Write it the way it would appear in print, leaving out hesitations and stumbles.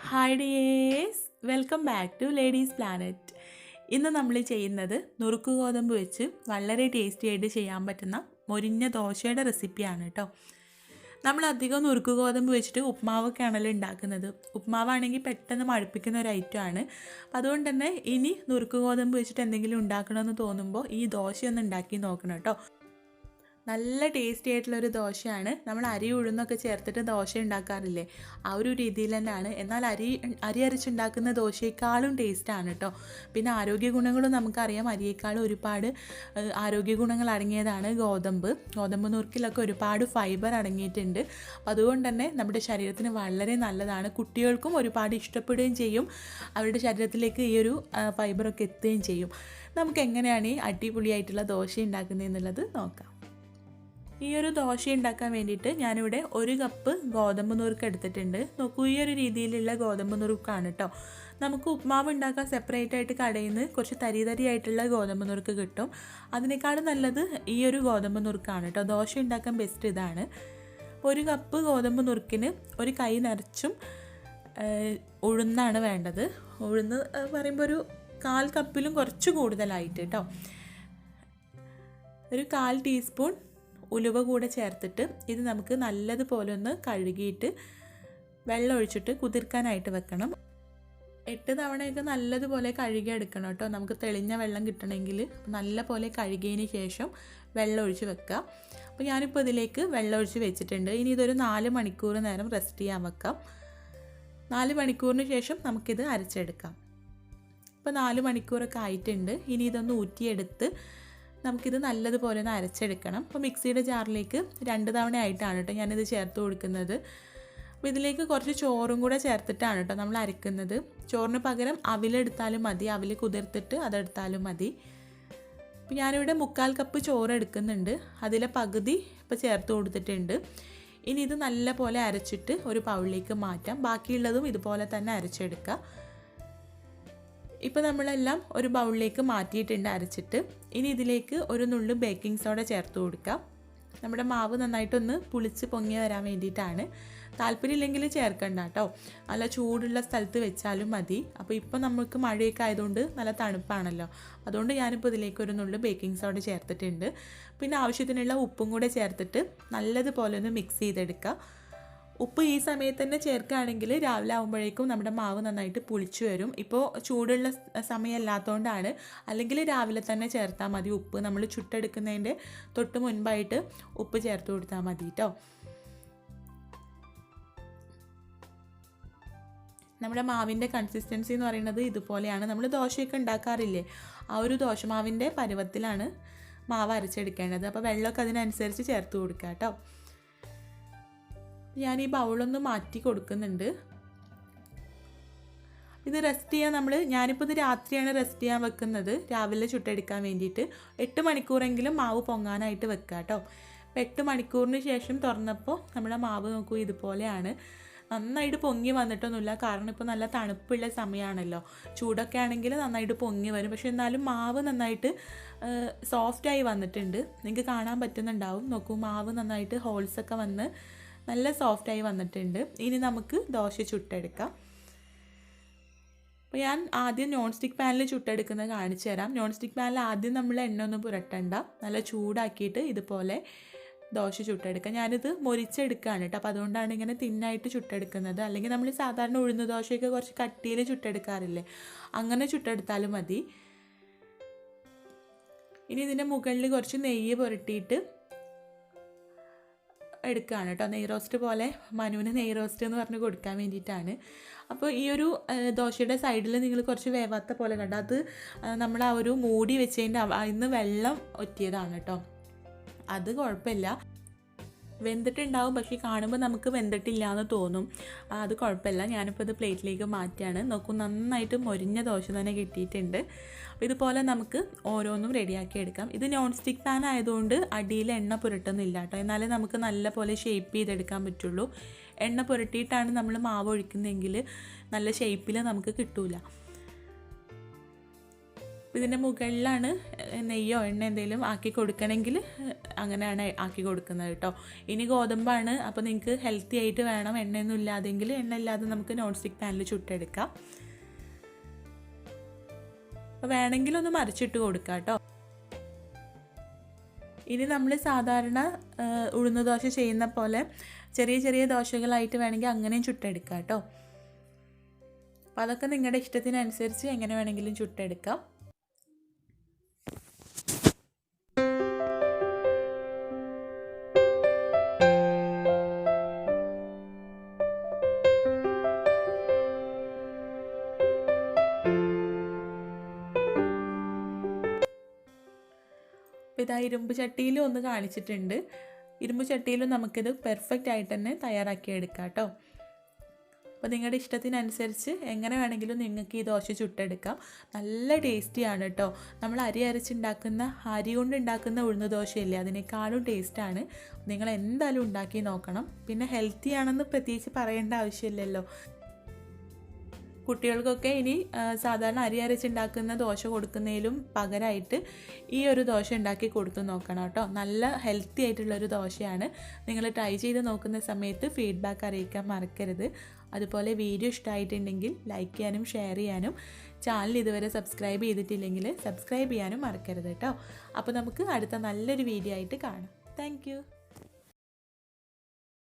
Hi dears, welcome back to Ladies Planet. ഇന്ന് നമ്മൾ ചെയ്യുന്നത് നുറുക്ക് ഗോതമ്പ് വെച്ച് വളരെ ടേസ്റ്റി ആയിട്ട് ചെയ്യാൻ പറ്റുന്ന മൊരിഞ്ഞ ദോശയുടെ റെസിപ്പിയാണ് കേട്ടോ. നമ്മൾ അധികം നുറുക്ക് ഗോതമ്പ് വെച്ചിട്ട് ഉപ്മാവൊക്കെയാണല്ലോ ഉണ്ടാക്കുന്നത്. ഉപ്മാവാണെങ്കിൽ പെട്ടെന്ന് മടുപ്പിക്കുന്ന ഒരു ഐറ്റമാണ്. അതുകൊണ്ട് തന്നെ ഇനി നുറുക്ക് ഗോതമ്പ് വെച്ചിട്ട് എന്തെങ്കിലും ഉണ്ടാക്കണമെന്ന് തോന്നുമ്പോൾ ഈ ദോശയൊന്ന് ഉണ്ടാക്കി നോക്കണം കേട്ടോ. നല്ല ടേസ്റ്റി ആയിട്ടുള്ളൊരു ദോശയാണ്. നമ്മൾ അരി ഉഴുന്നൊക്കെ ചേർത്തിട്ട് ദോശ ഉണ്ടാക്കാറില്ലേ, ആ ഒരു രീതിയിൽ തന്നെയാണ്. എന്നാൽ അരി അരച്ചുണ്ടാക്കുന്ന ദോശയെക്കാളും ടേസ്റ്റാണ് കേട്ടോ. പിന്നെ ആരോഗ്യ ഗുണങ്ങളും നമുക്കറിയാം. അരിയേക്കാളും ഒരുപാട് ആരോഗ്യ ഗുണങ്ങൾ അടങ്ങിയതാണ് ഗോതമ്പ് നുറുക്കിലൊക്കെ ഒരുപാട് ഫൈബർ അടങ്ങിയിട്ടുണ്ട്. അതുകൊണ്ട് തന്നെ നമ്മുടെ ശരീരത്തിന് വളരെ നല്ലതാണ്. കുട്ടികൾക്കും ഒരുപാട് ഇഷ്ടപ്പെടുകയും ചെയ്യും. അവരുടെ ശരീരത്തിലേക്ക് ഈ ഒരു ഫൈബറൊക്കെ എത്തുകയും ചെയ്യും. നമുക്ക് എങ്ങനെയാണ് ഈ അടിപൊളിയായിട്ടുള്ള ദോശ ഉണ്ടാക്കുന്നതെന്നുള്ളത് നോക്കാം. ഈ ഒരു ദോശ ഉണ്ടാക്കാൻ വേണ്ടിയിട്ട് ഞാനിവിടെ 1 കപ്പ് ഗോതമ്പ് നുറുക്ക് എടുത്തിട്ടുണ്ട്. നോക്കൂ, ഈ ഒരു രീതിയിലുള്ള ഗോതമ്പ് നുറുക്കാണ് കേട്ടോ. നമുക്ക് ഉപ്മാവ് ഉണ്ടാക്കാൻ സെപ്പറേറ്റ് ആയിട്ട് കടയിൽ നിന്ന് കുറച്ച് തരിയായിട്ടുള്ള ഗോതമ്പ് നുറുക്ക് കിട്ടും. അതിനേക്കാളും നല്ലത് ഈ ഒരു ഗോതമ്പ് നുറുക്കാണ് കേട്ടോ. ദോശ ഉണ്ടാക്കാൻ ബെസ്റ്റ് ഇതാണ്. 1 കപ്പ് ഗോതമ്പ് നുറുക്കിന് ഒരു കൈ നിറച്ചും ഉഴുന്നാണ് വേണ്ടത്. ഉഴുന്ന് പറയുമ്പോൾ ഒരു 1/4 കപ്പിലും കുറച്ച് കൂടുതലായിട്ട് കേട്ടോ. ഒരു 1/4 ടീസ്പൂൺ ഉലുവ കൂടെ ചേർത്തിട്ട് ഇത് നമുക്ക് നല്ലതുപോലെ ഒന്ന് കഴുകിയിട്ട് വെള്ളം ഒഴിച്ചിട്ട് കുതിർക്കാനായിട്ട് വെക്കണം. 8 തവണയൊക്കെ നല്ലതുപോലെ കഴുകിയെടുക്കണം കേട്ടോ. നമുക്ക് തെളിഞ്ഞ വെള്ളം കിട്ടണമെങ്കിൽ നല്ല പോലെ കഴുകിയതിന് ശേഷം വെള്ളം ഒഴിച്ച് വെക്കുക. അപ്പോൾ ഞാനിപ്പോൾ ഇതിലേക്ക് വെള്ളം ഒഴിച്ച് വെച്ചിട്ടുണ്ട്. ഇനി ഇതൊരു 4 മണിക്കൂർ നേരം റെസ്റ്റ് ചെയ്യാൻ വെക്കാം. 4 മണിക്കൂറിന് ശേഷം നമുക്കിത് അരച്ചെടുക്കാം. ഇപ്പോൾ 4 മണിക്കൂറൊക്കെ ആയിട്ടുണ്ട്. ഇനി ഇതൊന്ന് ഊറ്റിയെടുത്ത് നമുക്കിത് നല്ലതുപോലെ ഒന്ന് അരച്ചെടുക്കണം. അപ്പോൾ മിക്സിയുടെ ജാറിലേക്ക് 2 തവണ ആയിട്ടാണ് കേട്ടോ ഞാനിത് ചേർത്ത് കൊടുക്കുന്നത്. അപ്പോൾ ഇതിലേക്ക് കുറച്ച് ചോറും കൂടെ ചേർത്തിട്ടാണ് കേട്ടോ നമ്മൾ അരക്കുന്നത്. ചോറിന് പകരം അവിലെടുത്താലും മതി, അവിൽ കുതിർത്തിട്ട് അതെടുത്താലും മതി. അപ്പോൾ ഞാനിവിടെ 1/4 കപ്പ് ചോറ് എടുക്കുന്നുണ്ട്. അതിലെ പകുതി ഇപ്പോൾ ചേർത്ത് കൊടുത്തിട്ടുണ്ട്. ഇനി ഇത് നല്ല പോലെ അരച്ചിട്ട് ഒരു ബൗളിലേക്ക് മാറ്റാം. ബാക്കിയുള്ളതും ഇതുപോലെ തന്നെ അരച്ചെടുക്കുക. ഇപ്പോൾ നമ്മളെല്ലാം ഒരു ബൗളിലേക്ക് മാറ്റിയിട്ടുണ്ട് അരച്ചിട്ട്. ഇനി ഇതിലേക്ക് ഒരു നുള്ളു ബേക്കിംഗ് സോഡ ചേർത്ത് കൊടുക്കാം. നമ്മുടെ മാവ് നന്നായിട്ടൊന്ന് പുളിച്ച് പൊങ്ങി വരാൻ വേണ്ടിയിട്ടാണ്. താല്പര്യമില്ലെങ്കിൽ ചേർക്കണ്ട കേട്ടോ. നല്ല ചൂടുള്ള സ്ഥലത്ത് വെച്ചാലും മതി. അപ്പോൾ ഇപ്പോൾ നമുക്ക് മഴയൊക്കെ ആയതുകൊണ്ട് നല്ല തണുപ്പാണല്ലോ. അതുകൊണ്ട് ഞാനിപ്പോൾ ഇതിലേക്ക് ഒരു നുള്ളു ബേക്കിംഗ് സോഡ ചേർത്തിട്ടുണ്ട്. പിന്നെ ആവശ്യത്തിനുള്ള ഉപ്പും കൂടെ ചേർത്തിട്ട് നല്ലതുപോലെ ഒന്ന് മിക്സ് ചെയ്തെടുക്കുക. ഉപ്പ് ഈ സമയത്ത് തന്നെ ചേർക്കുകയാണെങ്കിൽ രാവിലെ ആകുമ്പോഴേക്കും നമ്മുടെ മാവ് നന്നായിട്ട് പുളിച്ചു വരും. ഇപ്പോൾ ചൂടുള്ള സമയമല്ലാത്തതുകൊണ്ടാണ്. അല്ലെങ്കിൽ രാവിലെ തന്നെ ചേർത്താൽ മതി ഉപ്പ്. നമ്മൾ ചുട്ടെടുക്കുന്നതിൻ്റെ തൊട്ട് മുൻപായിട്ട് ഉപ്പ് ചേർത്ത് കൊടുത്താൽ മതി കേട്ടോ. നമ്മുടെ മാവിൻ്റെ കൺസിസ്റ്റൻസി എന്ന് പറയുന്നത് ഇതുപോലെയാണ്. നമ്മൾ ദോശയൊക്കെ ഉണ്ടാക്കാറില്ലേ, ആ ഒരു ദോശമാവിൻ്റെ പരുവത്തിലാണ് മാവ് അരച്ചെടുക്കേണ്ടത്. അപ്പോൾ വെള്ളമൊക്കെ അതിനനുസരിച്ച് ചേർത്ത് കൊടുക്കുക കേട്ടോ. ഞാൻ ഈ ബൗളൊന്ന് മാറ്റി കൊടുക്കുന്നുണ്ട്. ഇത് റെസ്റ്റ് ചെയ്യാൻ ഞാനിപ്പോൾ ഇത് രാത്രിയാണ് റെസ്റ്റ് ചെയ്യാൻ വെക്കുന്നത്, രാവിലെ ചുട്ടെടുക്കാൻ വേണ്ടിയിട്ട്. 8 മണിക്കൂറെങ്കിലും മാവ് പൊങ്ങാനായിട്ട് വെക്കുക കേട്ടോ. 8 മണിക്കൂറിന് ശേഷം തുറന്നപ്പോൾ നമ്മുടെ മാവ് നോക്കൂ, ഇതുപോലെയാണ്. നന്നായിട്ട് പൊങ്ങി വന്നിട്ടൊന്നുമില്ല, കാരണം ഇപ്പോൾ നല്ല തണുപ്പുള്ള സമയമാണല്ലോ. ചൂടൊക്കെ ആണെങ്കിൽ നന്നായിട്ട് പൊങ്ങി വരും. പക്ഷെ എന്നാലും മാവ് നന്നായിട്ട് സോഫ്റ്റായി വന്നിട്ടുണ്ട്. നിങ്ങൾക്ക് കാണാൻ പറ്റുന്നുണ്ടാവും. നോക്കൂ, മാവ് നന്നായിട്ട് ഹോൾസൊക്കെ വന്ന് നല്ല സോഫ്റ്റായി വന്നിട്ടുണ്ട്. ഇനി നമുക്ക് ദോശ ചുട്ടെടുക്കാം. അപ്പോൾ ഞാൻ ആദ്യം നോൺ സ്റ്റിക്ക് പാനിൽ ചുട്ടെടുക്കുന്നത് കാണിച്ചു തരാം. നോൺ സ്റ്റിക്ക് പാനിൽ ആദ്യം നമ്മൾ എണ്ണ ഒന്നും പുരട്ടണ്ട, നല്ല ചൂടാക്കിയിട്ട് ഇതുപോലെ ദോശ ചുട്ടെടുക്കാം. ഞാനിത് മൊരിച്ചെടുക്കുകയാണ് കേട്ടോ. അപ്പോൾ അതുകൊണ്ടാണ് ഇങ്ങനെ തിന്നായിട്ട് ചുട്ടെടുക്കുന്നത്. അല്ലെങ്കിൽ നമ്മൾ സാധാരണ ഉഴുന്ന് ദോശയൊക്കെ കുറച്ച് കട്ടിയിൽ ചുട്ടെടുക്കാറില്ലേ, അങ്ങനെ ചുട്ടെടുത്താലും മതി. ഇനി ഇതിൻ്റെ മുകളിൽ കുറച്ച് നെയ്യ് പുരട്ടിയിട്ട് എടുക്കുകയാണ് കേട്ടോ. നെയ് റോസ്റ്റ് പോലെ, മനുവിന് നെയ് റോസ്റ്റ് എന്ന് പറഞ്ഞ് കൊടുക്കാൻ വേണ്ടിയിട്ടാണ്. അപ്പോൾ ഈ ഒരു ദോശയുടെ സൈഡിൽ നിങ്ങൾ കുറച്ച് വേവാത്ത പോലെ കണ്ട, അത് നമ്മൾ ആ ഒരു മൂടി വെച്ചതിൻ്റെ ഇന്ന് വെള്ളം ഒറ്റിയതാണ് കേട്ടോ. അത് കുഴപ്പമില്ല, വെന്തിട്ടുണ്ടാവും. പക്ഷേ കാണുമ്പോൾ നമുക്ക് വെന്തിട്ടില്ല എന്ന് തോന്നും. അത് കുഴപ്പമില്ല. ഞാനിപ്പോൾ ഇത് പ്ലേറ്റിലേക്ക് മാറ്റിയാണ്. നോക്കൂ, നന്നായിട്ട് മൊരിഞ്ഞ ദോശ തന്നെ കിട്ടിയിട്ടുണ്ട്. അപ്പോൾ ഇതുപോലെ നമുക്ക് ഓരോന്നും റെഡിയാക്കി എടുക്കാം. ഇത് നോൺ സ്റ്റിക്ക് പാൻ ആയതുകൊണ്ട് അടിയിൽ എണ്ണ പുരട്ടുന്നില്ല കേട്ടോ. എന്നാലേ നമുക്ക് നല്ല പോലെ ഷേപ്പ് ചെയ്തെടുക്കാൻ പറ്റുള്ളൂ. എണ്ണ പുരട്ടിയിട്ടാണ് നമ്മൾ മാവ് ഒഴിക്കുന്നതെങ്കിൽ നല്ല ഷേപ്പിൽ നമുക്ക് കിട്ടില്ല. ഇതിൻ്റെ മുകളിലാണ് നെയ്യോ എണ്ണ എന്തെങ്കിലും ആക്കി കൊടുക്കണമെങ്കിൽ അങ്ങനെയാണ് ആക്കി കൊടുക്കുന്നത് കേട്ടോ. ഇനി ഗോതമ്പാണ്, അപ്പോൾ നിങ്ങൾക്ക് ഹെൽത്തി ആയിട്ട് വേണം, എണ്ണയൊന്നും ഇല്ലാതെങ്കിൽ എണ്ണ ഇല്ലാതെ നമുക്ക് നോൺ സ്റ്റിക്ക് പാനിൽ ചുട്ടെടുക്കാം. അപ്പോൾ വേണമെങ്കിലൊന്ന് മറിച്ചിട്ട് കൊടുക്കാം കേട്ടോ. ഇനി നമ്മൾ സാധാരണ ഉഴുന്ന് ദോശ ചെയ്യുന്ന പോലെ ചെറിയ ചെറിയ ദോശകളായിട്ട് വേണമെങ്കിൽ അങ്ങനെയും ചുട്ടെടുക്കാം കേട്ടോ. അപ്പോൾ അതൊക്കെ നിങ്ങളുടെ ഇഷ്ടത്തിനനുസരിച്ച് എങ്ങനെ വേണമെങ്കിലും ചുട്ടെടുക്കാം. അപ്പോൾ ഇതാ ഇരുമ്പ് ചട്ടിയിലും ഒന്ന് കാണിച്ചിട്ടുണ്ട്. ഇരുമ്പ് ചട്ടിയിലും നമുക്കിത് പെർഫെക്റ്റ് ആയിട്ട് തന്നെ തയ്യാറാക്കി എടുക്കാം കേട്ടോ. അപ്പോൾ നിങ്ങളുടെ ഇഷ്ടത്തിനനുസരിച്ച് എങ്ങനെ വേണമെങ്കിലും നിങ്ങൾക്ക് ഈ ദോശ ചുട്ടെടുക്കാം. നല്ല ടേസ്റ്റിയാണ് കേട്ടോ. നമ്മൾ അരി അരച്ചുണ്ടാക്കുന്ന, അരി കൊണ്ട് ഉണ്ടാക്കുന്ന ഉഴുന്ന് ദോശയില്ലേ, അതിനേക്കാളും ടേസ്റ്റാണ്. നിങ്ങൾ എന്തായാലും ഉണ്ടാക്കി നോക്കണം. പിന്നെ ഹെൽത്തി ആണെന്ന് പ്രത്യേകിച്ച് പറയേണ്ട ആവശ്യമില്ലല്ലോ. കുട്ടികൾക്കൊക്കെ ഇനി സാധാരണ അരി അരച്ചുണ്ടാക്കുന്ന ദോശ കൊടുക്കുന്നതിലും പകരമായിട്ട് ഈ ഒരു ദോശ ഉണ്ടാക്കി കൊടുത്തു നോക്കണം കേട്ടോ. നല്ല ഹെൽത്തി ആയിട്ടുള്ളൊരു ദോശയാണ്. നിങ്ങൾ ട്രൈ ചെയ്ത് നോക്കുന്ന സമയത്ത് ഫീഡ്ബാക്ക് അറിയിക്കാൻ മറക്കരുത്. അതുപോലെ വീഡിയോ ഇഷ്ടമായിട്ടുണ്ടെങ്കിൽ ലൈക്ക് ചെയ്യാനും ഷെയർ ചെയ്യാനും, ചാനൽ ഇതുവരെ സബ്സ്ക്രൈബ് ചെയ്തിട്ടില്ലെങ്കിൽ സബ്സ്ക്രൈബ് ചെയ്യാനും മറക്കരുത് കേട്ടോ. അപ്പോൾ നമുക്ക് അടുത്ത നല്ലൊരു വീഡിയോ ആയിട്ട് കാണാം. താങ്ക്